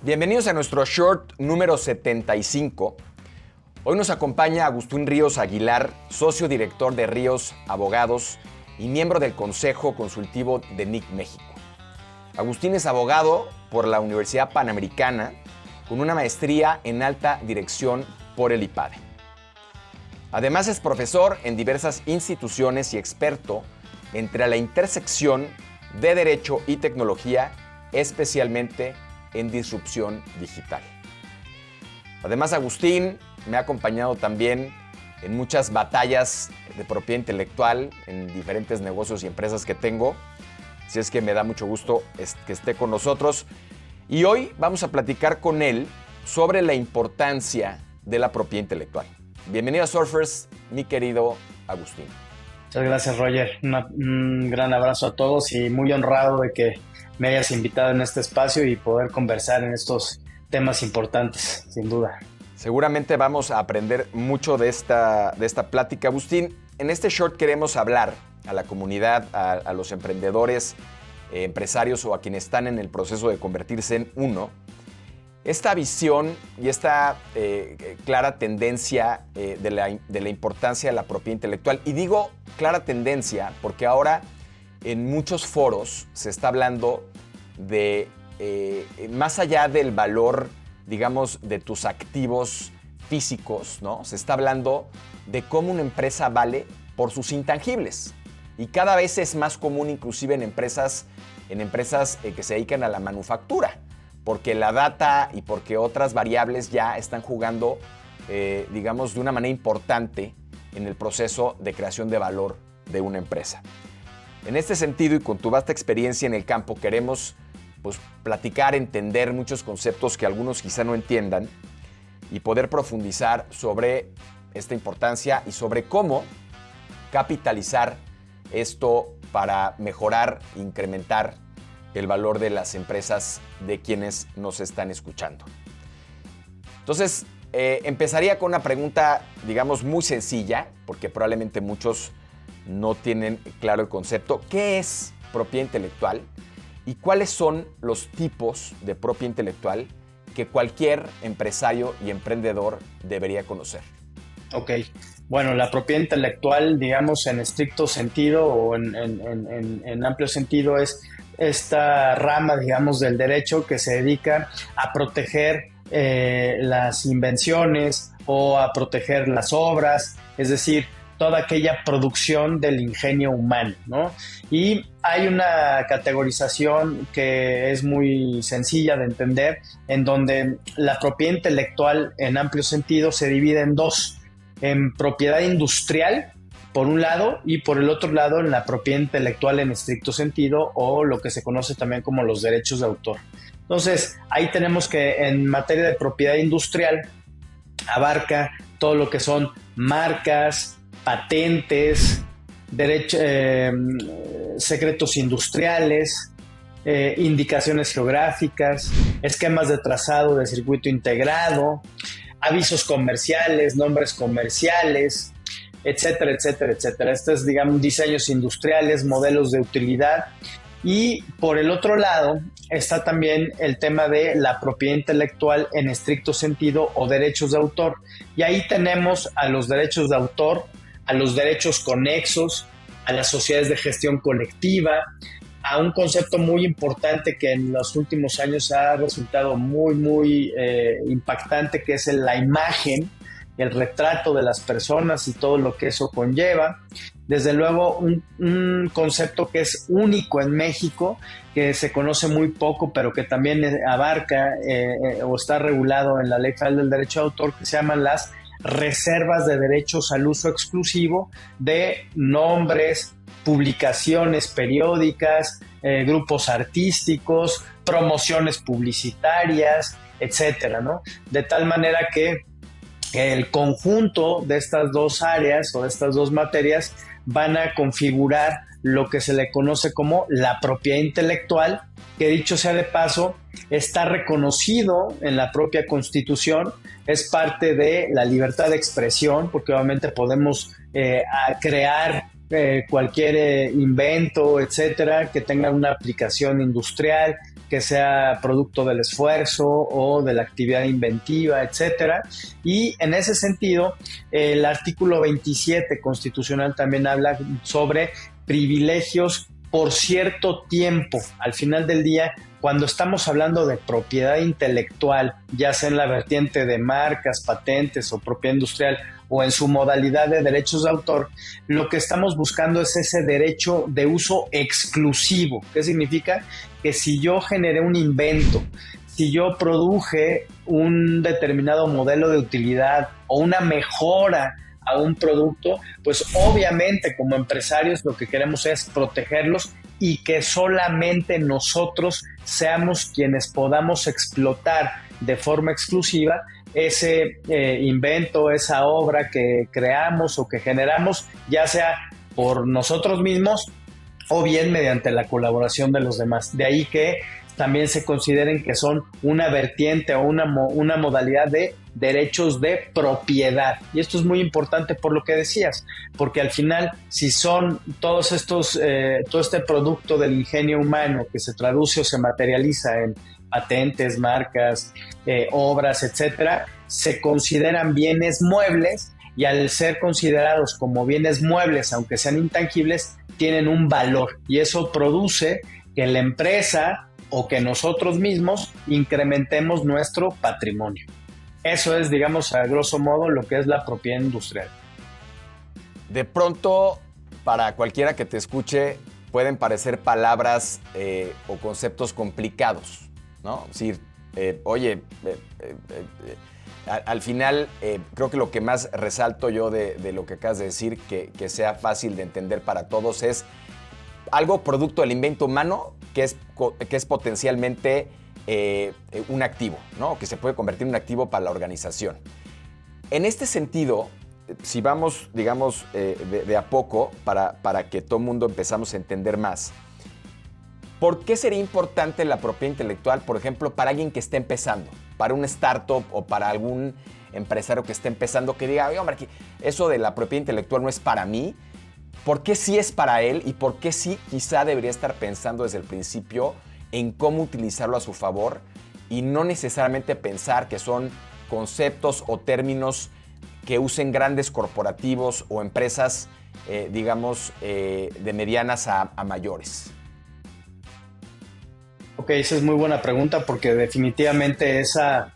Bienvenidos a nuestro short número 75. Hoy nos acompaña Agustín Ríos Aguilar, socio director de Ríos Abogados y miembro del Consejo Consultivo de NIC México. Agustín es abogado por la Universidad Panamericana con una maestría en alta dirección por el IPADE. Además es profesor en diversas instituciones y experto entre la intersección de Derecho y Tecnología, especialmente en disrupción digital. Además, Agustín me ha acompañado también en muchas batallas de propiedad intelectual en diferentes negocios y empresas que tengo. Así es que me da mucho gusto que esté con nosotros. Y hoy vamos a platicar con él sobre la importancia de la propiedad intelectual. Bienvenido a Surfers, mi querido Agustín. Muchas gracias, Roger. Un gran abrazo a todos y muy honrado de que me hayas invitado en este espacio y poder conversar en estos temas importantes, sin duda. Seguramente vamos a aprender mucho de esta plática, Agustín. En este short queremos hablar a la comunidad, a los emprendedores, empresarios o a quienes están en el proceso de convertirse en uno, esta visión y esta clara tendencia de la importancia de la propiedad intelectual. Y digo clara tendencia porque ahora en muchos foros se está hablando de, más allá del valor, digamos, de tus activos físicos, ¿no? Se está hablando de cómo una empresa vale por sus intangibles. Y cada vez es más común, inclusive en empresas que se dedican a la manufactura, porque la data y porque otras variables ya están jugando, digamos, de una manera importante en el proceso de creación de valor de una empresa. En este sentido, y con tu vasta experiencia en el campo, queremos platicar, entender muchos conceptos que algunos quizá no entiendan y poder profundizar sobre esta importancia y sobre cómo capitalizar esto para mejorar, incrementar el valor de las empresas de quienes nos están escuchando. Entonces, empezaría con una pregunta, digamos, muy sencilla, porque probablemente muchos no tienen claro el concepto. ¿Qué es propiedad intelectual? ¿Y cuáles son los tipos de propiedad intelectual que cualquier empresario y emprendedor debería conocer? Ok. Bueno, la propiedad intelectual, digamos, en estricto sentido o en amplio sentido, es esta rama, digamos, del derecho que se dedica a proteger las invenciones o a proteger las obras, es decir, toda aquella producción del ingenio humano, ¿no? Y hay una categorización que es muy sencilla de entender, en donde la propiedad intelectual en amplio sentido se divide en dos: en propiedad industrial, por un lado, y por el otro lado en la propiedad intelectual en estricto sentido, o lo que se conoce también como los derechos de autor. Entonces, ahí tenemos que en materia de propiedad industrial abarca todo lo que son marcas, patentes, secretos industriales, indicaciones geográficas, esquemas de trazado de circuito integrado, avisos comerciales, nombres comerciales, etcétera, etcétera, etcétera. Estos, digamos, diseños industriales, modelos de utilidad. Y por el otro lado está también el tema de la propiedad intelectual en estricto sentido o derechos de autor. Y ahí tenemos a los derechos de autor, a los derechos conexos, a las sociedades de gestión colectiva, a un concepto muy importante que en los últimos años ha resultado muy impactante, que es la imagen, el retrato de las personas y todo lo que eso conlleva. Desde luego, un concepto que es único en México, que se conoce muy poco, pero que también abarca o está regulado en la Ley Federal del Derecho de Autor, que se llaman las reservas de derechos al uso exclusivo de nombres, publicaciones periódicas, grupos artísticos, promociones publicitarias, etcétera, ¿no? De tal manera que el conjunto de estas dos áreas o de estas dos materias van a configurar lo que se le conoce como la propiedad intelectual, que dicho sea de paso, está reconocido en la propia Constitución, es parte de la libertad de expresión, porque obviamente podemos crear cualquier invento, etcétera, que tenga una aplicación industrial, que sea producto del esfuerzo o de la actividad inventiva, etcétera. Y en ese sentido, el artículo 27 constitucional también habla sobre privilegios por cierto tiempo. Al final del día, cuando estamos hablando de propiedad intelectual, ya sea en la vertiente de marcas, patentes o propiedad industrial, o en su modalidad de derechos de autor, lo que estamos buscando es ese derecho de uso exclusivo. ¿Qué significa? Que si yo generé un invento, si yo produje un determinado modelo de utilidad o una mejora a un producto, pues obviamente como empresarios lo que queremos es protegerlos y que solamente nosotros seamos quienes podamos explotar de forma exclusiva ese invento, esa obra que creamos o que generamos, ya sea por nosotros mismos o bien mediante la colaboración de los demás. De ahí que también se consideren que son una vertiente o una modalidad de derechos de propiedad. Y esto es muy importante por lo que decías, porque al final, si son todos estos, todo este producto del ingenio humano que se traduce o se materializa en patentes, marcas, obras, etcétera, se consideran bienes muebles y al ser considerados como bienes muebles, aunque sean intangibles, tienen un valor y eso produce que la empresa o que nosotros mismos incrementemos nuestro patrimonio. Eso es, digamos, a grosso modo lo que es la propiedad industrial. De pronto, para cualquiera que te escuche, pueden parecer palabras o conceptos complicados, ¿no? Es decir, al final, creo que lo que más resalto yo de lo que acabas de decir, que sea fácil de entender para todos, es algo producto del invento humano que es potencialmente un activo, ¿no? Que se puede convertir en un activo para la organización. En este sentido, si vamos, digamos, de a poco, para que todo el mundo empezamos a entender más, ¿por qué sería importante la propiedad intelectual, por ejemplo, para alguien que esté empezando, para un startup o para algún empresario que esté empezando, que diga, oye, hombre, eso de la propiedad intelectual no es para mí? ¿Por qué sí es para él y por qué sí quizá debería estar pensando desde el principio en cómo utilizarlo a su favor y no necesariamente pensar que son conceptos o términos que usen grandes corporativos o empresas, digamos, de medianas a mayores? Ok, esa es muy buena pregunta porque definitivamente esa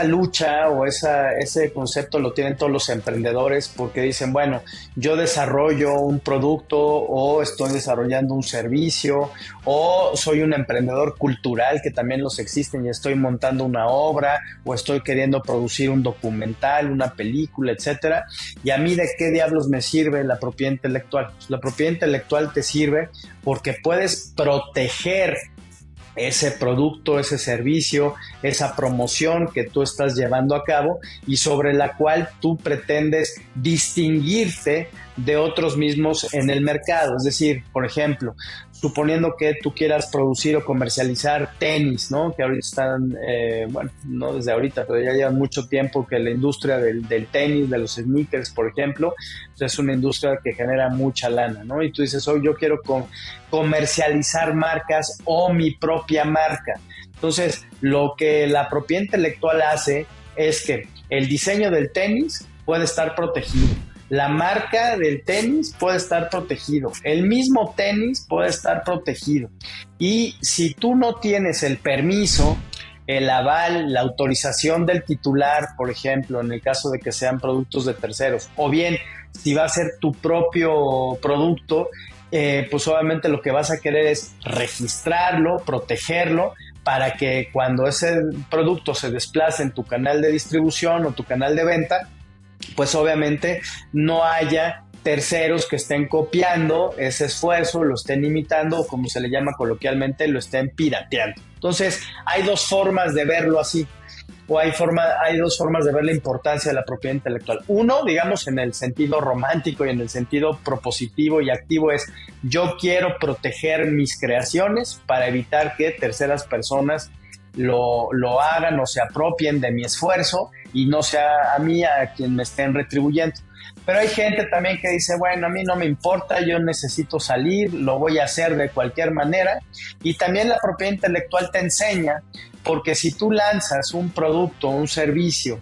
lucha o ese concepto lo tienen todos los emprendedores porque dicen, bueno, yo desarrollo un producto o estoy desarrollando un servicio o soy un emprendedor cultural que también los existen y estoy montando una obra o estoy queriendo producir un documental, una película, etcétera. Y a mí, ¿de qué diablos me sirve la propiedad intelectual? Pues la propiedad intelectual te sirve porque puedes proteger ese producto, ese servicio, esa promoción que tú estás llevando a cabo y sobre la cual tú pretendes distinguirte de otros mismos en el mercado. Es decir, por ejemplo, suponiendo que tú quieras producir o comercializar tenis, ¿no? Que ahorita están, bueno, no desde ahorita, pero ya llevan mucho tiempo que la industria del tenis, de los sneakers, por ejemplo, pues es una industria que genera mucha lana, ¿no? Y tú dices, oh, yo quiero comercializar marcas o mi propia marca. Entonces, lo que la propiedad intelectual hace es que el diseño del tenis puede estar protegido. La marca del tenis puede estar protegido. El mismo tenis puede estar protegido. Y si tú no tienes el permiso, el aval, la autorización del titular, por ejemplo, en el caso de que sean productos de terceros, o bien si va a ser tu propio producto, pues obviamente lo que vas a querer es registrarlo, protegerlo, para que cuando ese producto se desplace en tu canal de distribución o tu canal de venta, pues obviamente no haya terceros que estén copiando ese esfuerzo, lo estén imitando o como se le llama coloquialmente, lo estén pirateando. Entonces hay dos formas de verlo así, o hay dos formas de ver la importancia de la propiedad intelectual. Uno, digamos, en el sentido romántico y en el sentido propositivo y activo es yo quiero proteger mis creaciones para evitar que terceras personas lo hagan o se apropien de mi esfuerzo y no sea a mí a quien me estén retribuyendo. Pero hay gente también que dice, bueno, a mí no me importa, yo necesito salir, lo voy a hacer de cualquier manera. Y también la propiedad intelectual te enseña, porque si tú lanzas un producto, un servicio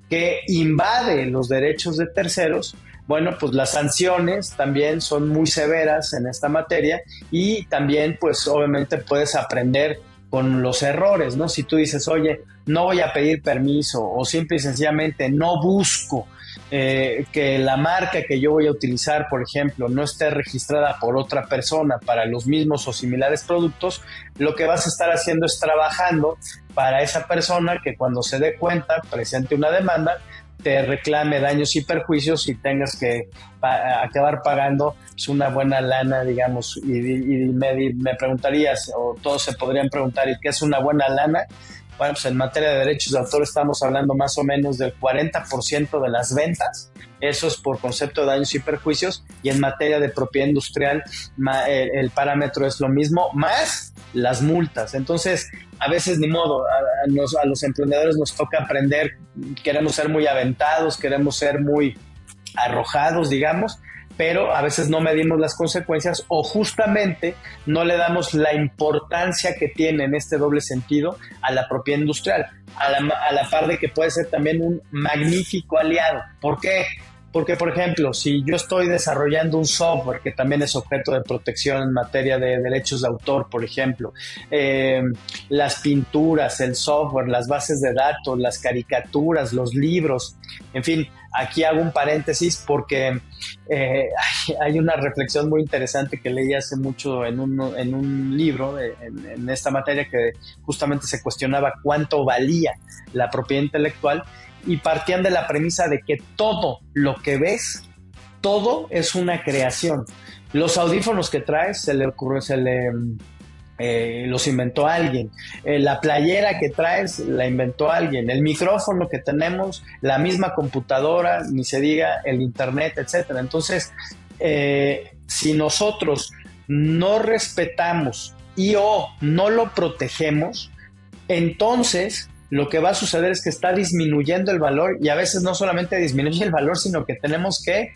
que invade los derechos de terceros, bueno, pues las sanciones también son muy severas en esta materia y también, pues obviamente puedes aprender con los errores, ¿no? Si tú dices, oye, no voy a pedir permiso o simple y sencillamente no busco que la marca que yo voy a utilizar, por ejemplo, no esté registrada por otra persona para los mismos o similares productos, lo que vas a estar haciendo es trabajando para esa persona que cuando se dé cuenta, presente una demanda, te reclame daños y perjuicios y tengas que acabar pagando pues, una buena lana, digamos, y me preguntarías, o todos se podrían preguntar, ¿y qué es una buena lana? Bueno, pues en materia de derechos de autor estamos hablando más o menos del 40% de las ventas, eso es por concepto de daños y perjuicios, y en materia de propiedad industrial el parámetro es lo mismo, más las multas. Entonces, a veces ni modo, a los emprendedores nos toca aprender, queremos ser muy aventados, queremos ser muy arrojados, digamos, pero a veces no medimos las consecuencias o justamente no le damos la importancia que tiene en este doble sentido a la propiedad industrial, a la par de que puede ser también un magnífico aliado. ¿Por qué? Porque, por ejemplo, si yo estoy desarrollando un software que también es objeto de protección en materia de derechos de autor, por ejemplo, las pinturas, el software, las bases de datos, las caricaturas, los libros, en fin, aquí hago un paréntesis porque hay una reflexión muy interesante que leí hace mucho en un libro en esta materia que justamente se cuestionaba cuánto valía la propiedad intelectual y partían de la premisa de que todo lo que ves, todo es una creación. Los audífonos que traes los inventó alguien. La playera que traes la inventó alguien. El micrófono que tenemos, la misma computadora, ni se diga el internet, etcétera. Entonces, si nosotros no respetamos y o no lo protegemos, entonces lo que va a suceder es que está disminuyendo el valor y a veces no solamente disminuye el valor, sino que tenemos que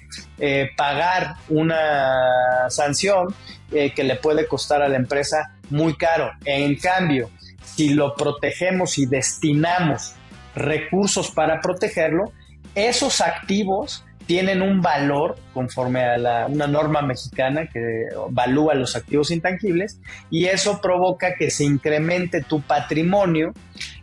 pagar una sanción que le puede costar a la empresa muy caro. En cambio, si lo protegemos y destinamos recursos para protegerlo, esos activos tienen un valor conforme a una norma mexicana que evalúa los activos intangibles y eso provoca que se incremente tu patrimonio,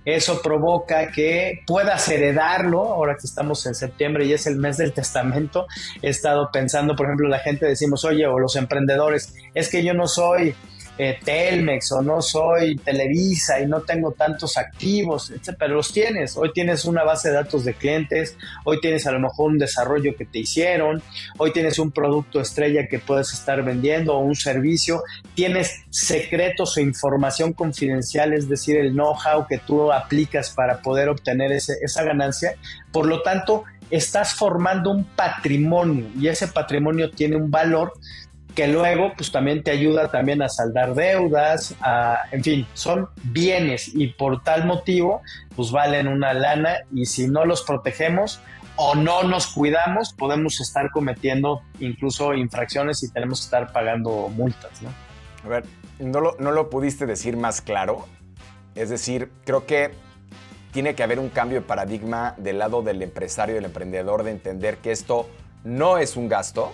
eso provoca que puedas heredarlo. Ahora que estamos en septiembre y es el mes del testamento, he estado pensando, por ejemplo, la gente decimos, oye, o los emprendedores, es que yo no soy Telmex o no soy Televisa y no tengo tantos activos, etc. Pero los tienes. Hoy tienes una base de datos de clientes, hoy tienes a lo mejor un desarrollo que te hicieron, hoy tienes un producto estrella que puedes estar vendiendo o un servicio, tienes secretos o información confidencial, es decir, el know-how que tú aplicas para poder obtener esa ganancia. Por lo tanto, estás formando un patrimonio y ese patrimonio tiene un valor que luego pues también te ayuda también a saldar deudas, en fin, son bienes y por tal motivo pues valen una lana y si no los protegemos o no nos cuidamos podemos estar cometiendo incluso infracciones y tenemos que estar pagando multas, ¿no? A ver, no lo pudiste decir más claro, es decir, creo que tiene que haber un cambio de paradigma del lado del empresario y del emprendedor de entender que esto no es un gasto,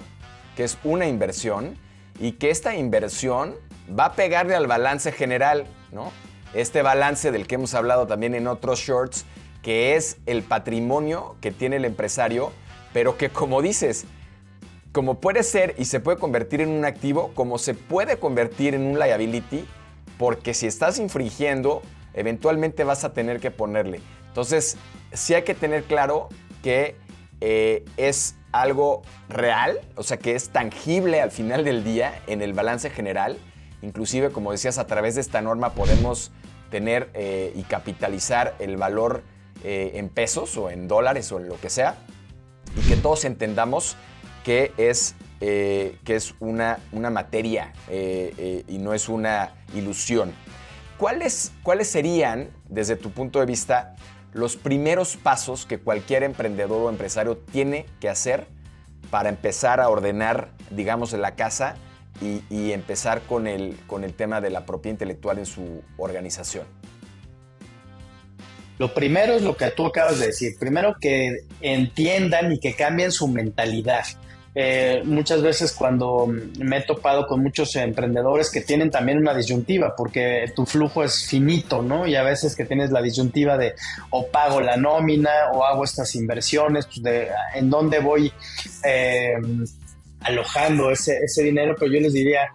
que es una inversión y que esta inversión va a pegarle al balance general, ¿no? Este balance del que hemos hablado también en otros shorts, que es el patrimonio que tiene el empresario, pero que como dices, como puede ser y se puede convertir en un activo, como se puede convertir en un liability, porque si estás infringiendo, eventualmente vas a tener que ponerle. Entonces, sí hay que tener claro que es algo real, o sea que es tangible al final del día en el balance general. Inclusive, como decías, a través de esta norma podemos tener y capitalizar el valor en pesos o en dólares o en lo que sea, y que todos entendamos que es una materia y no es una ilusión. ¿Cuáles serían, desde tu punto de vista, los primeros pasos que cualquier emprendedor o empresario tiene que hacer para empezar a ordenar, digamos, la casa y empezar con el tema de la propiedad intelectual en su organización? Lo primero es lo que tú acabas de decir. Primero, que entiendan y que cambien su mentalidad. Muchas veces cuando me he topado con muchos emprendedores que tienen también una disyuntiva, porque tu flujo es finito, ¿no? Y a veces que tienes la disyuntiva de o pago la nómina o hago estas inversiones, pues en dónde voy alojando ese dinero. Pero yo les diría,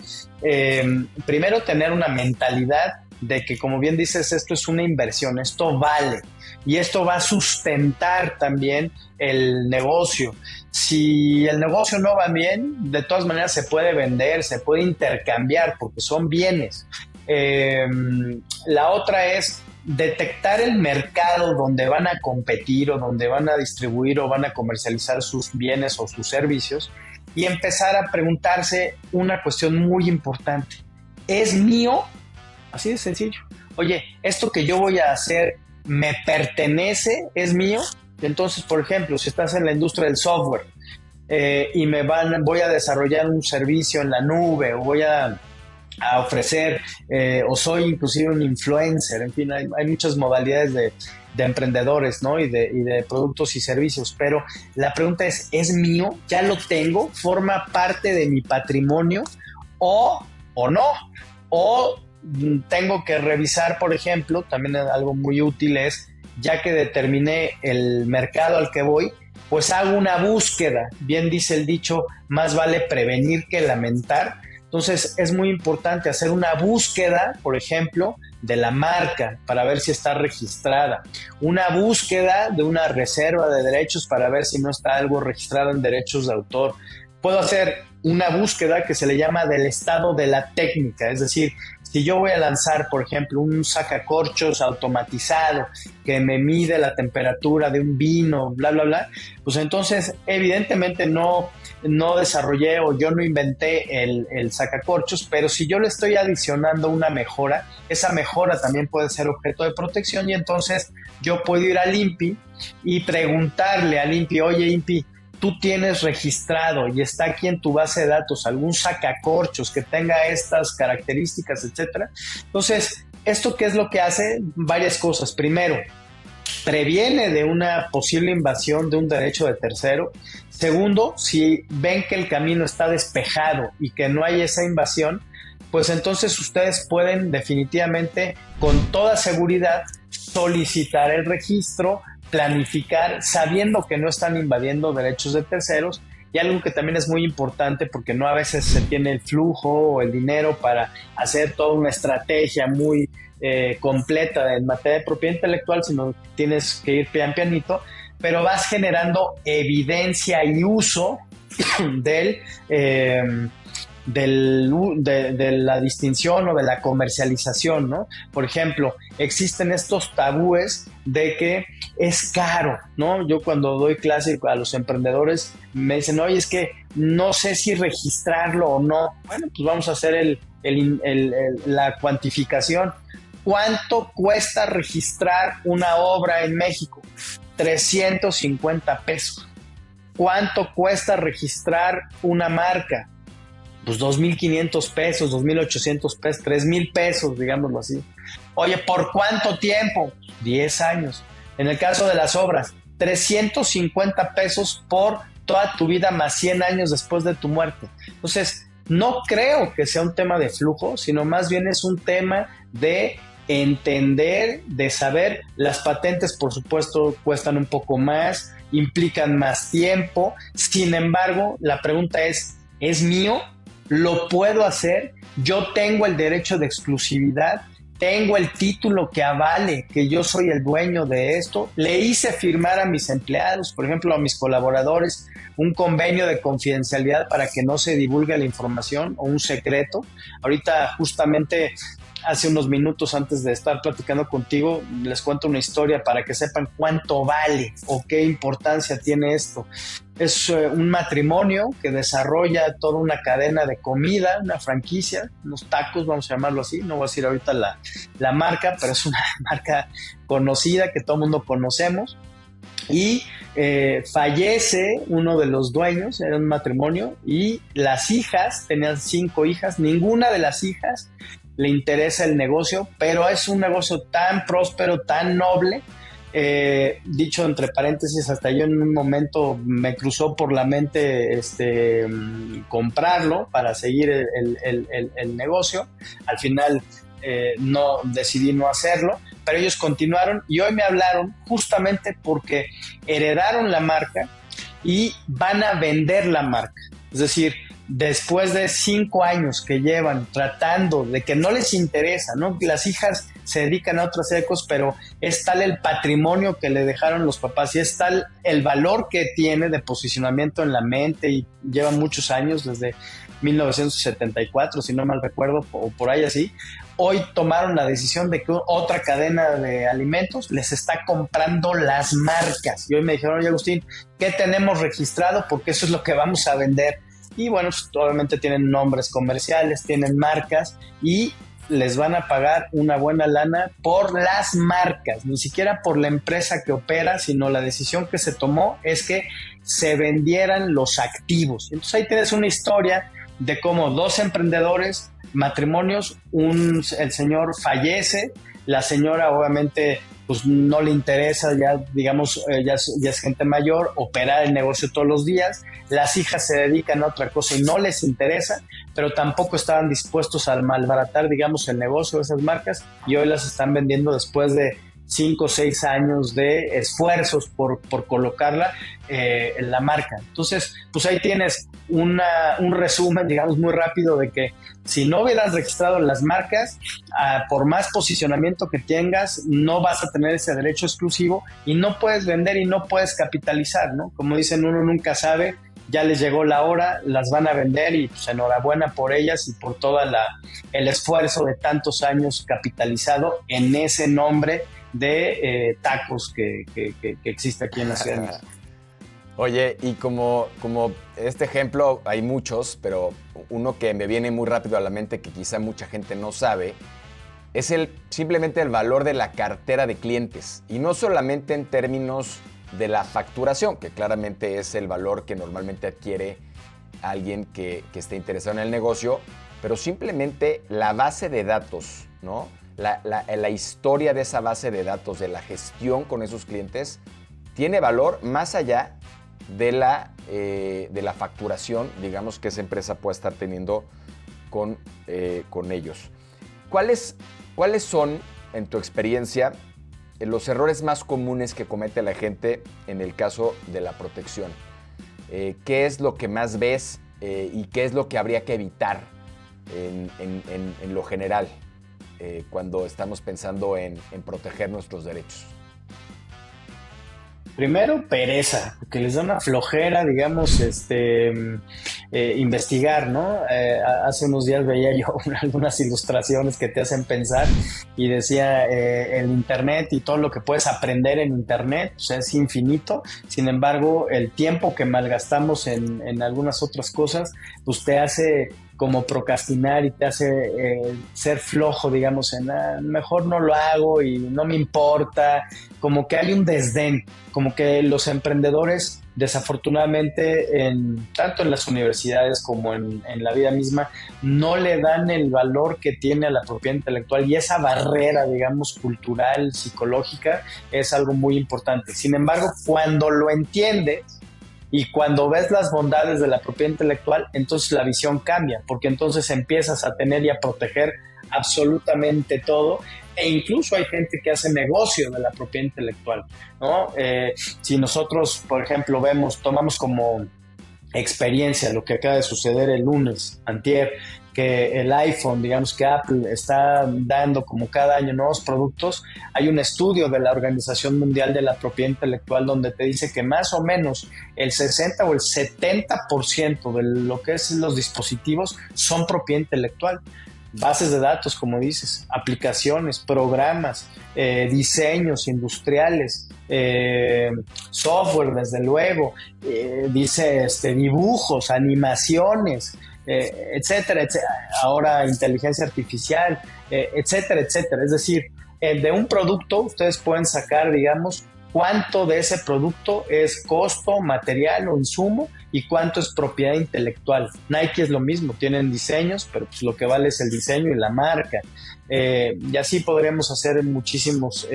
primero, tener una mentalidad de que, como bien dices, esto es una inversión, esto vale y esto va a sustentar también el negocio. Si el negocio no va bien, de todas maneras se puede vender, se puede intercambiar porque son bienes. La otra es detectar el mercado donde van a competir o donde van a distribuir o van a comercializar sus bienes o sus servicios y empezar a preguntarse una cuestión muy importante. ¿Es mío? Así de sencillo. Oye, ¿esto que yo voy a hacer me pertenece? ¿Es mío? Entonces, por ejemplo, si estás en la industria del software y voy a desarrollar un servicio en la nube o voy a ofrecer o soy inclusive un influencer, en fin, hay muchas modalidades de emprendedores, ¿no? y de productos y servicios, pero la pregunta ¿es mío? ¿Ya lo tengo? ¿Forma parte de mi patrimonio? ¿O no? ¿O tengo que revisar, por ejemplo, también algo muy útil es, ya que determiné el mercado al que voy, pues hago una búsqueda? Bien dice el dicho, más vale prevenir que lamentar. Entonces es muy importante hacer una búsqueda, por ejemplo, de la marca para ver si está registrada, una búsqueda de una reserva de derechos para ver si no está algo registrado en derechos de autor. Puedo hacer una búsqueda que se le llama del estado de la técnica, es decir, si yo voy a lanzar, por ejemplo, un sacacorchos automatizado que me mide la temperatura de un vino, bla, bla, bla, pues entonces evidentemente no desarrollé o yo no inventé el sacacorchos, pero si yo le estoy adicionando una mejora, esa mejora también puede ser objeto de protección y entonces yo puedo ir al INPI y preguntarle al INPI, oye INPI, tú tienes registrado y está aquí en tu base de datos algún sacacorchos que tenga estas características, etcétera. Entonces, ¿esto qué es lo que hace? Varias cosas. Primero, previene de una posible invasión de un derecho de tercero. Segundo, si ven que el camino está despejado y que no hay esa invasión, pues entonces ustedes pueden definitivamente, con toda seguridad, solicitar el registro, planificar, sabiendo que no están invadiendo derechos de terceros. Y algo que también es muy importante, porque no a veces se tiene el flujo o el dinero para hacer toda una estrategia muy completa en materia de propiedad intelectual, sino tienes que ir pian pianito, pero vas generando evidencia y uso de la distinción o de la comercialización, ¿no? Por ejemplo, existen estos tabúes de que es caro, ¿no? Yo cuando doy clase a los emprendedores me dicen, oye, es que no sé si registrarlo o no. Bueno, pues vamos a hacer la cuantificación. ¿Cuánto cuesta registrar una obra en México? 350 pesos. ¿Cuánto cuesta registrar una marca? Pues 2,500 pesos, 2,800 pesos, 3,000 pesos, digámoslo así. Oye, ¿por cuánto tiempo? 10 años. En el caso de las obras, 350 pesos por toda tu vida más 100 años después de tu muerte. Entonces, no creo que sea un tema de flujo, sino más bien es un tema de entender, de saber. Las patentes, por supuesto, cuestan un poco más, implican más tiempo. Sin embargo, la pregunta ¿es mío? ¿Lo puedo hacer? ¿Yo tengo el derecho de exclusividad? ¿Tengo el título que avale que yo soy el dueño de esto? ¿Le hice firmar a mis empleados, por ejemplo a mis colaboradores, un convenio de confidencialidad para que no se divulgue la información o un secreto? Ahorita justamente hace unos minutos antes de estar platicando contigo, les cuento una historia para que sepan cuánto vale o qué importancia tiene esto. Es un matrimonio que desarrolla toda una cadena de comida, una franquicia, unos tacos, vamos a llamarlo así. No voy a decir ahorita la marca, pero es una marca conocida que todo el mundo conocemos. Y fallece uno de los dueños, era un matrimonio, y las hijas, tenían 5 hijas, ninguna de las hijas le interesa el negocio, pero es un negocio tan próspero, tan noble. Dicho entre paréntesis, hasta yo en un momento me cruzó por la mente comprarlo para seguir el negocio. Al final decidí no hacerlo, pero ellos continuaron y hoy me hablaron justamente porque heredaron la marca y van a vender la marca. Es decir, después de 5 años que llevan tratando de que no les interesa, ¿no? Las hijas se dedican a otra serie de cosas, pero es tal el patrimonio que le dejaron los papás y es tal el valor que tiene de posicionamiento en la mente, y llevan muchos años, desde 1974, si no mal recuerdo, o por ahí así. Hoy tomaron la decisión de que otra cadena de alimentos les está comprando las marcas. Y hoy me dijeron: oye, Agustín, ¿qué tenemos registrado? Porque eso es lo que vamos a vender. Y bueno, pues, obviamente tienen nombres comerciales, tienen marcas y les van a pagar una buena lana por las marcas, ni siquiera por la empresa que opera, sino la decisión que se tomó es que se vendieran los activos. Entonces ahí tienes una historia de cómo 2 emprendedores, matrimonios, el señor fallece, la señora obviamente pues no le interesa, ya digamos, ya es gente mayor, operar el negocio todos los días, las hijas se dedican a otra cosa y no les interesa, pero tampoco estaban dispuestos a malbaratar, digamos, el negocio de esas marcas, y hoy las están vendiendo después de 5 o 6 años de esfuerzos por colocarla en la marca. Entonces, pues ahí tienes un resumen, digamos, muy rápido de que si no hubieras registrado las marcas, por más posicionamiento que tengas, no vas a tener ese derecho exclusivo y no puedes vender y no puedes capitalizar, ¿no? Como dicen, uno nunca sabe. Ya les llegó la hora, las van a vender y pues enhorabuena por ellas y por todo el esfuerzo de tantos años capitalizado en ese nombre de tacos que existe aquí en la ciudad de México. Oye, y como este ejemplo hay muchos, pero uno que me viene muy rápido a la mente que quizá mucha gente no sabe, es simplemente el valor de la cartera de clientes. Y no solamente en términos de la facturación, que claramente es el valor que normalmente adquiere alguien que esté interesado en el negocio, pero simplemente la base de datos, ¿no? La historia de esa base de datos, de la gestión con esos clientes, tiene valor más allá de la facturación, digamos, que esa empresa puede estar teniendo con ellos. ¿Cuáles son, en tu experiencia, los errores más comunes que comete la gente en el caso de la protección? ¿Qué es lo que más ves y qué es lo que habría que evitar en lo general cuando estamos pensando en proteger nuestros derechos? Primero, pereza, porque les da una flojera, digamos, investigar, ¿no? Hace unos días veía yo algunas ilustraciones que te hacen pensar y decía, el Internet y todo lo que puedes aprender en Internet, o sea, es infinito. Sin embargo, el tiempo que malgastamos en algunas otras cosas, pues te hace como procrastinar y te hace ser flojo, digamos, mejor no lo hago y no me importa. Como que hay un desdén, como que los emprendedores, desafortunadamente, tanto en las universidades como en la vida misma, no le dan el valor que tiene a la propiedad intelectual, y esa barrera, digamos, cultural, psicológica, es algo muy importante. Sin embargo, cuando lo entiendes y cuando ves las bondades de la propiedad intelectual, entonces la visión cambia, porque entonces empiezas a tener y a proteger absolutamente todo, e incluso hay gente que hace negocio de la propiedad intelectual, ¿no? Si nosotros, por ejemplo, tomamos como experiencia lo que acaba de suceder el lunes, antier, que el iPhone, digamos que Apple está dando como cada año nuevos productos. Hay un estudio de la Organización Mundial de la Propiedad Intelectual donde te dice que más o menos el 60 o el 70% de lo que es los dispositivos son propiedad intelectual. bases de datos, como dices, aplicaciones, programas, diseños industriales, software, desde luego, dibujos, animaciones, etcétera, etcétera, ahora inteligencia artificial, etcétera, etcétera. Es decir, de un producto ustedes pueden sacar, digamos, cuánto de ese producto es costo, material o insumo y cuánto es propiedad intelectual. Nike es lo mismo, tienen diseños, pero pues lo que vale es el diseño y la marca. Y así podríamos hacer muchísimos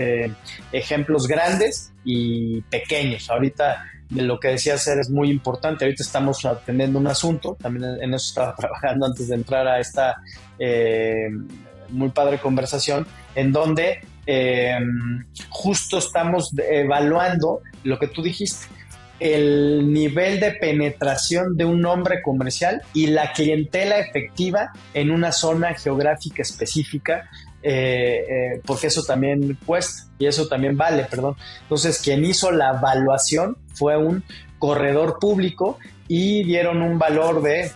ejemplos grandes y pequeños. Ahorita de lo que decía hacer es muy importante. Ahorita estamos atendiendo un asunto, también en eso estaba trabajando antes de entrar a esta muy padre conversación, en donde justo estamos evaluando lo que tú dijiste, el nivel de penetración de un nombre comercial y la clientela efectiva en una zona geográfica específica, porque eso también cuesta y eso también vale, perdón. Entonces, quien hizo la evaluación fue un corredor público y dieron un valor de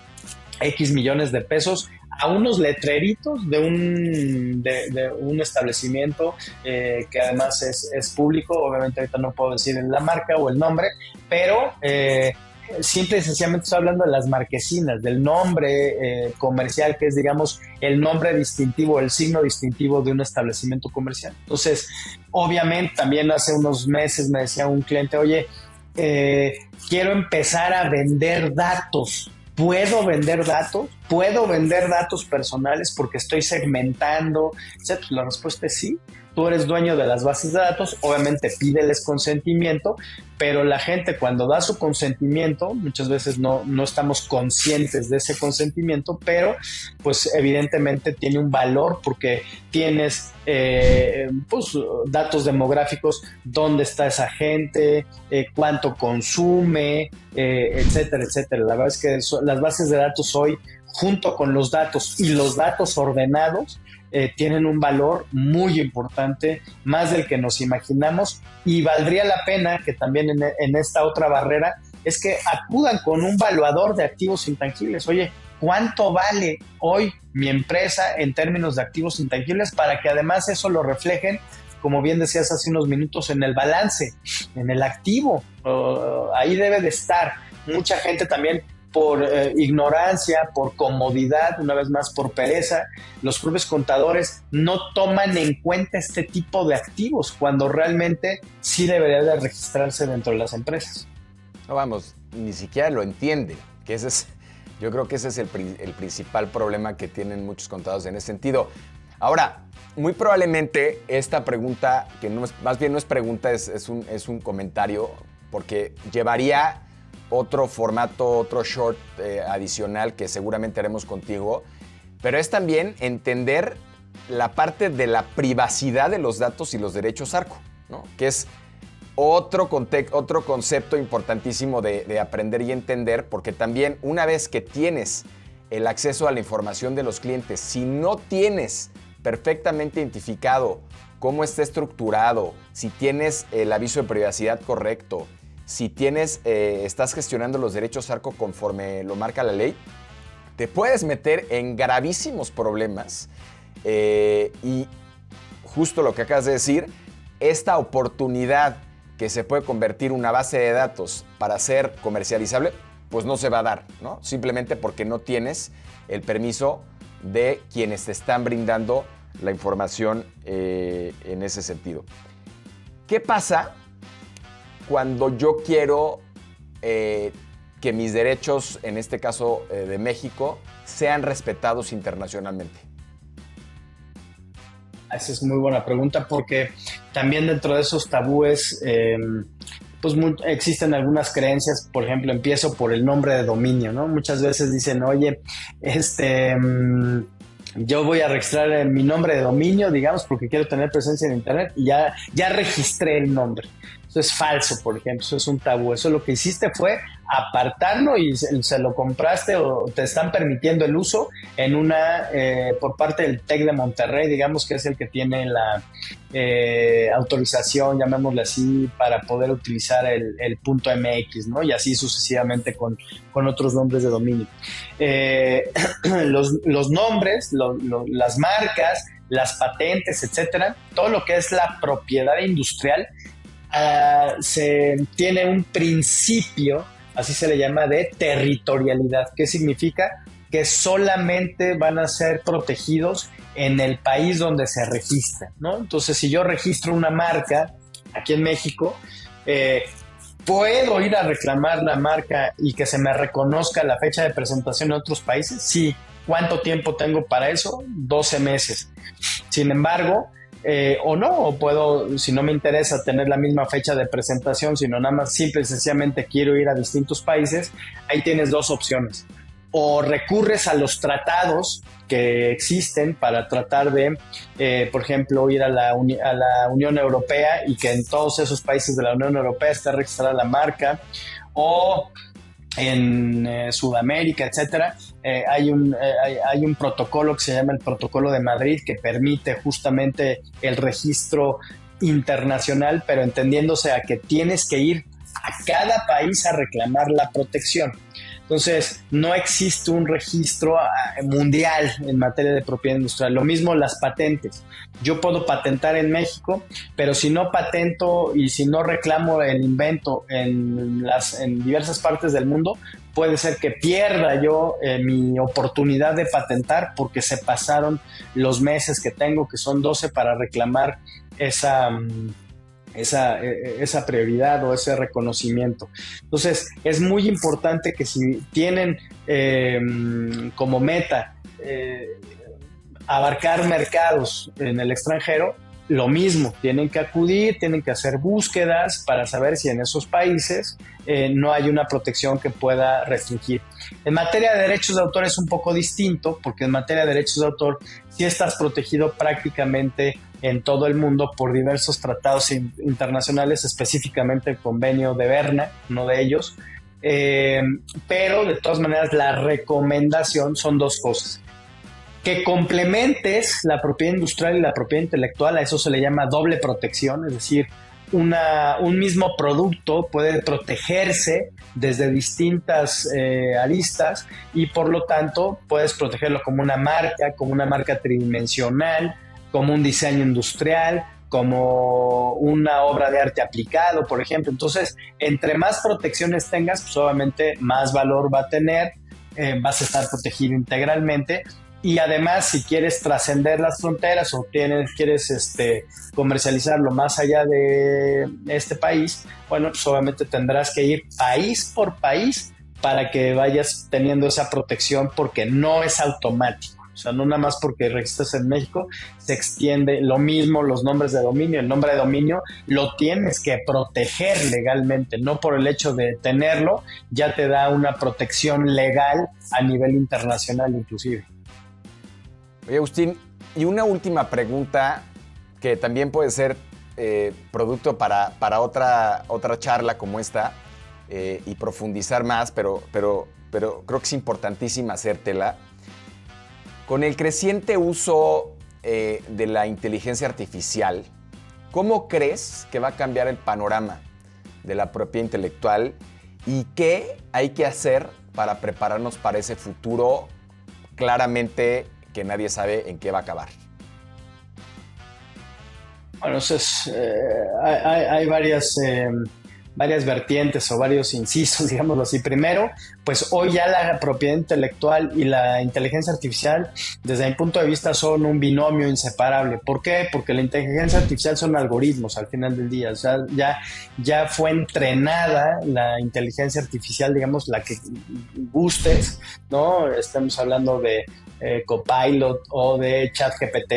X millones de pesos a unos letreritos de un establecimiento que además es público. Obviamente ahorita no puedo decir la marca o el nombre, pero simple y sencillamente estoy hablando de las marquesinas, del nombre comercial, que es, digamos, el nombre distintivo, el signo distintivo de un establecimiento comercial. Entonces, obviamente también hace unos meses me decía un cliente, oye, quiero empezar a vender datos. ¿Puedo vender datos? ¿Puedo vender datos personales porque estoy segmentando? Pues la respuesta es sí. Tú eres dueño de las bases de datos, obviamente pídeles consentimiento, pero la gente cuando da su consentimiento, muchas veces no estamos conscientes de ese consentimiento, pero pues evidentemente tiene un valor porque tienes pues datos demográficos, dónde está esa gente, cuánto consume, etcétera, etcétera. La verdad es que las bases de datos hoy, junto con los datos y los datos ordenados, tienen un valor muy importante, más del que nos imaginamos, y valdría la pena que también en esta otra barrera es que acudan con un valuador de activos intangibles. Oye, ¿cuánto vale hoy mi empresa en términos de activos intangibles? Para que además eso lo reflejen, como bien decías hace unos minutos, en el balance, en el activo. Ahí debe de estar. Mucha gente también, por ignorancia, por comodidad, una vez más por pereza, los propios contadores no toman en cuenta este tipo de activos cuando realmente sí debería de registrarse dentro de las empresas. No, vamos, ni siquiera lo entienden, que yo creo que ese es el principal problema que tienen muchos contadores en ese sentido. Ahora, muy probablemente esta pregunta, que más bien no es pregunta, es un comentario, porque llevaría otro formato, otro short adicional que seguramente haremos contigo, pero es también entender la parte de la privacidad de los datos y los derechos ARCO, ¿no? Que es otro concepto importantísimo de aprender y entender, porque también una vez que tienes el acceso a la información de los clientes, si no tienes perfectamente identificado cómo está estructurado, si tienes el aviso de privacidad correcto, si estás gestionando los derechos ARCO conforme lo marca la ley, te puedes meter en gravísimos problemas. Y justo lo que acabas de decir, esta oportunidad que se puede convertir una base de datos para ser comercializable, pues no se va a dar, ¿no? Simplemente porque no tienes el permiso de quienes te están brindando la información en ese sentido. ¿Qué pasa cuando yo quiero que mis derechos, en este caso de México, sean respetados internacionalmente? Esa es muy buena pregunta, porque también dentro de esos tabúes pues existen algunas creencias. Por ejemplo, empiezo por el nombre de dominio, ¿no? Muchas veces dicen, oye, yo voy a registrar mi nombre de dominio, digamos, porque quiero tener presencia en internet, y ya registré el nombre. Eso es falso, por ejemplo, eso es un tabú. Eso lo que hiciste fue apartarlo y se lo compraste o te están permitiendo el uso en por parte del TEC de Monterrey, digamos que es el que tiene la autorización, llamémosle así, para poder utilizar el punto .mx, ¿no? Y así sucesivamente con otros nombres de dominio. Los nombres, las marcas, las patentes, etcétera, todo lo que es la propiedad industrial se tiene un principio, así se le llama, de territorialidad. ¿Qué significa? Que solamente van a ser protegidos en el país donde se registran, ¿no? Entonces, si yo registro una marca aquí en México, ¿puedo ir a reclamar la marca y que se me reconozca la fecha de presentación en otros países? Sí. ¿Cuánto tiempo tengo para eso? 12 meses. Sin embargo, o no, o puedo, si no me interesa tener la misma fecha de presentación, sino nada más simple y sencillamente quiero ir a distintos países, ahí tienes dos opciones. O recurres a los tratados que existen para tratar de, por ejemplo, ir a la Unión Europea y que en todos esos países de la Unión Europea esté registrada la marca, o en Sudamérica, etcétera, hay un protocolo que se llama el Protocolo de Madrid que permite justamente el registro internacional, pero entendiéndose a que tienes que ir a cada país a reclamar la protección. Entonces, no existe un registro mundial en materia de propiedad industrial. Lo mismo las patentes. Yo puedo patentar en México, pero si no patento y si no reclamo el invento en diversas partes del mundo, puede ser que pierda yo mi oportunidad de patentar porque se pasaron los meses que tengo, que son 12, para reclamar esa prioridad o ese reconocimiento. Entonces, es muy importante que si tienen como meta abarcar mercados en el extranjero, lo mismo, tienen que acudir, tienen que hacer búsquedas para saber si en esos países no hay una protección que pueda restringir. En materia de derechos de autor es un poco distinto, porque en materia de derechos de autor sí estás protegido prácticamente en todo el mundo por diversos tratados internacionales, específicamente el convenio de Berna, uno de ellos, pero de todas maneras la recomendación son dos cosas: que complementes la propiedad industrial y la propiedad intelectual. A eso se le llama doble protección, es decir, un mismo producto puede protegerse desde distintas aristas y por lo tanto puedes protegerlo como una marca tridimensional, como un diseño industrial, como una obra de arte aplicado, por ejemplo. Entonces, entre más protecciones tengas, pues obviamente más valor va a tener, vas a estar protegido integralmente. Y además, si quieres trascender las fronteras o quieres comercializarlo más allá de este país, bueno, pues obviamente tendrás que ir país por país para que vayas teniendo esa protección, porque no es automático. O sea, no nada más porque registras en México se extiende. Lo mismo los nombres de dominio. El nombre de dominio lo tienes que proteger legalmente, no por el hecho de tenerlo ya te da una protección legal a nivel internacional inclusive. Oye, Agustín, y una última pregunta que también puede ser producto para otra charla como esta y profundizar más, pero creo que es importantísima hacértela. Con el creciente uso de la inteligencia artificial, ¿cómo crees que va a cambiar el panorama de la propiedad intelectual y qué hay que hacer para prepararnos para ese futuro claramente que nadie sabe en qué va a acabar? Bueno, entonces hay varias vertientes o varios incisos, digámoslo así. Primero, pues hoy ya la propiedad intelectual y la inteligencia artificial, desde mi punto de vista, son un binomio inseparable. ¿Por qué? Porque la inteligencia artificial son algoritmos al final del día. O sea, ya fue entrenada la inteligencia artificial, digamos, la que gustes, ¿no? Estamos hablando de Copilot o de ChatGPT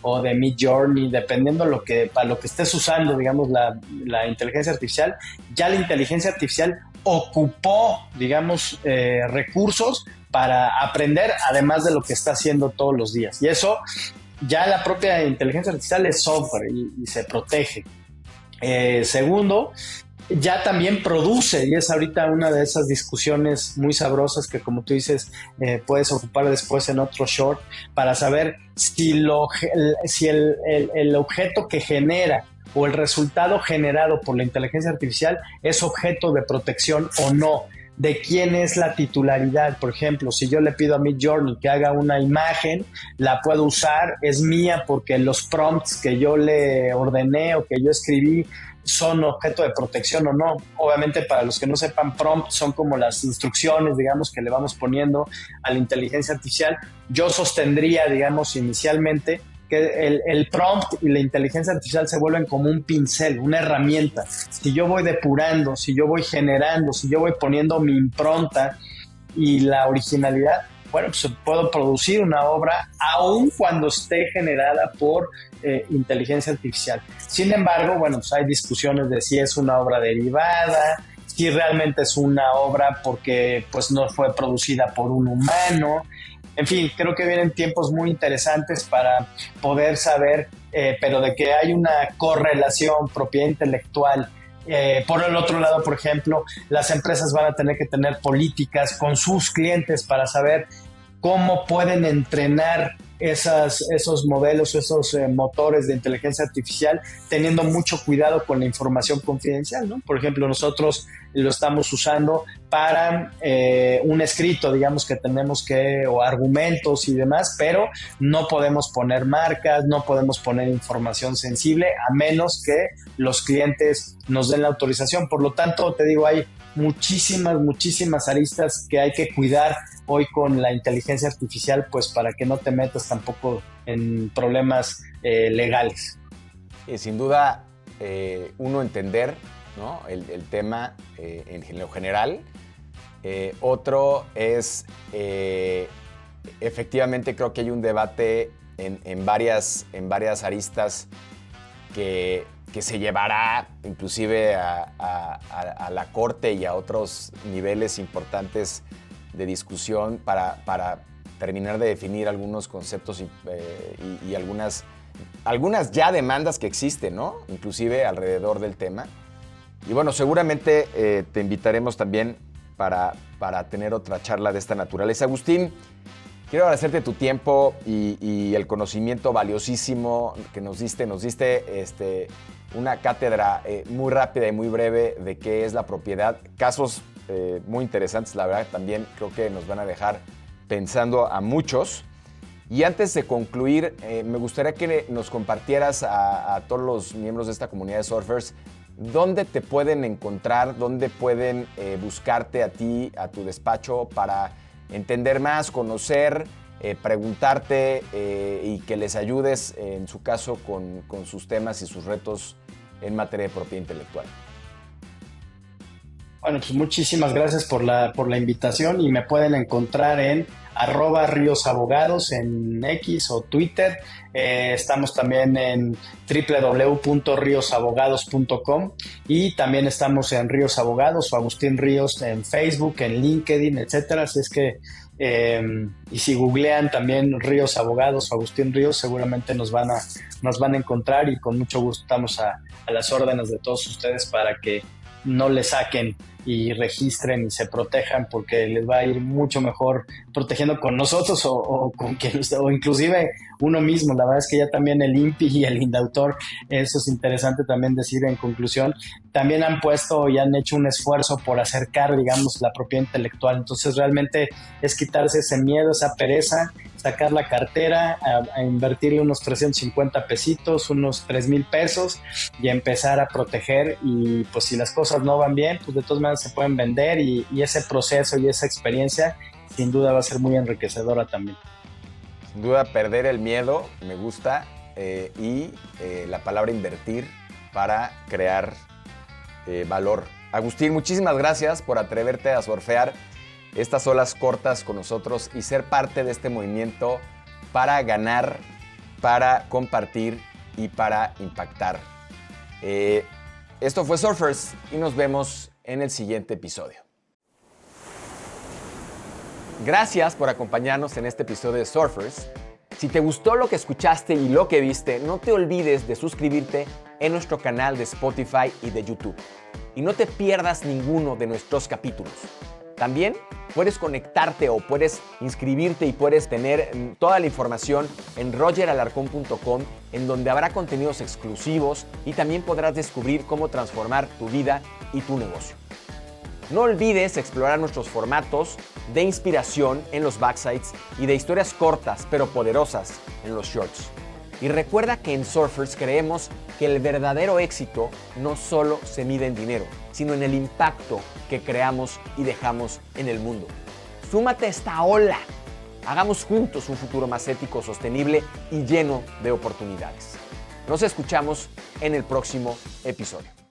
o de Midjourney, dependiendo para lo que estés usando, digamos, la inteligencia artificial. Ya la inteligencia artificial ocupó, digamos, recursos para aprender, además de lo que está haciendo todos los días. Y eso, ya la propia inteligencia artificial es software y se protege. Segundo, ya también produce, y es ahorita una de esas discusiones muy sabrosas que, como tú dices, puedes ocupar después en otro short, para saber si el objeto que genera o el resultado generado por la inteligencia artificial es objeto de protección o no, de quién es la titularidad. Por ejemplo, si yo le pido a Midjourney que haga una imagen, la puedo usar, es mía porque los prompts que yo le ordené o que yo escribí son objeto de protección o no. Obviamente, para los que no sepan, prompts son como las instrucciones, digamos, que le vamos poniendo a la inteligencia artificial. Yo sostendría, digamos, inicialmente que el prompt y la inteligencia artificial se vuelven como un pincel, una herramienta. Si yo voy depurando, si yo voy generando, si yo voy poniendo mi impronta y la originalidad, bueno, pues puedo producir una obra aun cuando esté generada por inteligencia artificial. Sin embargo, bueno, pues hay discusiones de si es una obra derivada, si realmente es una obra porque pues no fue producida por un humano. En fin, creo que vienen tiempos muy interesantes para poder saber, pero de que hay una correlación, propiedad intelectual. Por el otro lado, por ejemplo, las empresas van a tener que tener políticas con sus clientes para saber cómo pueden entrenar esos modelos, esos motores de inteligencia artificial, teniendo mucho cuidado con la información confidencial, ¿no? Por ejemplo, nosotros lo estamos usando para un escrito, digamos, que tenemos que, o argumentos y demás, pero no podemos poner marcas, no podemos poner información sensible, a menos que los clientes nos den la autorización. Por lo tanto, te digo, hay muchísimas aristas que hay que cuidar hoy con la inteligencia artificial, pues para que no te metas tampoco en problemas legales. Sin duda, uno entender, ¿no?, el tema en lo general. Otro es, efectivamente, creo que hay un debate en varias aristas que se llevará inclusive a la Corte y a otros niveles importantes de discusión para terminar de definir algunos conceptos y algunas ya demandas que existen, ¿no?, inclusive alrededor del tema. Y bueno, seguramente te invitaremos también para tener otra charla de esta naturaleza. Agustín, quiero agradecerte tu tiempo y el conocimiento valiosísimo que nos diste. Nos diste una cátedra muy rápida y muy breve de qué es la propiedad. Casos muy interesantes, la verdad, también creo que nos van a dejar pensando a muchos. Y antes de concluir, me gustaría que nos compartieras a todos los miembros de esta comunidad de surfers dónde te pueden encontrar, dónde pueden buscarte a ti, a tu despacho, para entender más, conocer, preguntarte y que les ayudes, en su caso, con sus temas y sus retos en materia de propiedad intelectual. Bueno, pues muchísimas gracias por la invitación, y me pueden encontrar en @RíosAbogados en X o Twitter. Estamos también en www.riosabogados.com, y también estamos en Ríos Abogados o Agustín Ríos en Facebook, en LinkedIn, etcétera. Así es que, y si googlean también Ríos Abogados o Agustín Ríos, seguramente nos van a encontrar, y con mucho gusto estamos a las órdenes de todos ustedes para que no le saquen y registren y se protejan, porque les va a ir mucho mejor protegiendo con nosotros o inclusive uno mismo. La verdad es que ya también el INPI y el INDAUTOR, eso es interesante también decir en conclusión, también han puesto y han hecho un esfuerzo por acercar, digamos, la propiedad intelectual. Entonces realmente es quitarse ese miedo, esa pereza, sacar la cartera, a invertirle unos 350 pesitos, unos 3,000 pesos, y empezar a proteger. Y pues si las cosas no van bien, pues de todas maneras se pueden vender, y ese proceso y esa experiencia sin duda va a ser muy enriquecedora también. Sin duda, perder el miedo me gusta, y la palabra invertir para crear valor. Agustín, muchísimas gracias por atreverte a surfear estas olas cortas con nosotros y ser parte de este movimiento para ganar, para compartir y para impactar. Esto fue Surfers, y nos vemos en el siguiente episodio. Gracias por acompañarnos en este episodio de Surfers. Si te gustó lo que escuchaste y lo que viste, no te olvides de suscribirte en nuestro canal de Spotify y de YouTube. Y no te pierdas ninguno de nuestros capítulos. También puedes conectarte o puedes inscribirte y puedes tener toda la información en rogeralarcon.com, en donde habrá contenidos exclusivos y también podrás descubrir cómo transformar tu vida y tu negocio. No olvides explorar nuestros formatos de inspiración en los backsides y de historias cortas pero poderosas en los shorts. Y recuerda que en Surfers creemos que el verdadero éxito no solo se mide en dinero, sino en el impacto que creamos y dejamos en el mundo. Súmate a esta ola. Hagamos juntos un futuro más ético, sostenible y lleno de oportunidades. Nos escuchamos en el próximo episodio.